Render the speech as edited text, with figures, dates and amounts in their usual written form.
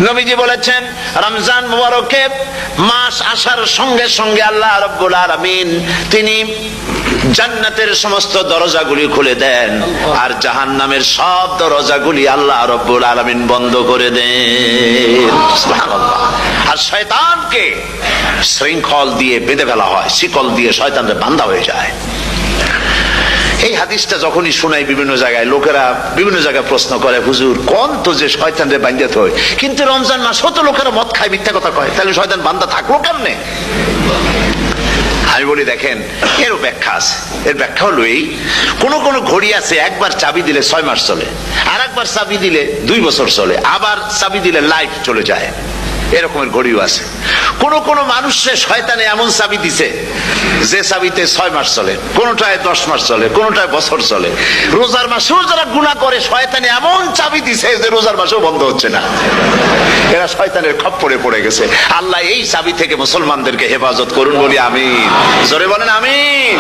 নবীজি বলেছেন রমজান মুবারকে মাস আসার সঙ্গে সঙ্গে আল্লাহ রাব্বুল আলামিন তিনি জান্নাতের সমস্ত দরজাগুলি খুলে দেন আর জাহান্নামের সব দরজাগুলি আল্লাহ রাব্বুল আলামিন বন্ধ করে দেন। সুবহানাল্লাহ। আর শয়তানকে শৃঙ্খল দিয়ে বেঁধে ফেলা হয়, শিকল দিয়ে শয়তানরা বাঁধা হয়ে যায়। এই হাদিসটা যখনই শোনাই বিভিন্ন জায়গায় লোকেরা বিভিন্ন জায়গায় প্রশ্ন করে, হুজুর কোন তো যে শয়তানরে বাঁধতে হয়, কিন্তু রমজান মাস হতো লোকেরা মদ খায়, মিথ্যা কথা কয়, তাহলে শয়তান বান্ধা থাকলো কেমনে? আমি বলি দেখেন, এরও ব্যাখ্যা আছে। এর ব্যাখ্যা হলো এই, কোন কোন ঘড়ি আছে একবার চাবি দিলে 6 মাস চলে, আর একবার চাবি দিলে 2 বছর চলে, আবার চাবি দিলে লাইফ চলে যায়, এরকমের ঘড়িও আছে। কোন কোন মানুষের শয়তানে এমন চাবি দিছে যে চাবিতে 6 মাস চলে, কোনটায় 10 মাস চলে, কোনটায় বছর চলে। রোজার মাসেও যারা গুনাহ করে শয়তানে এমন চাবি দিছে যে রোজার মাসেও বন্ধ হচ্ছে না। এরা শয়তানের খপ্পরে পড়ে গেছে। আল্লাহ এই চাবি থেকে মুসলমানদেরকে হেফাজত করুন বলি আমিন। জোরে বলেন আমিন।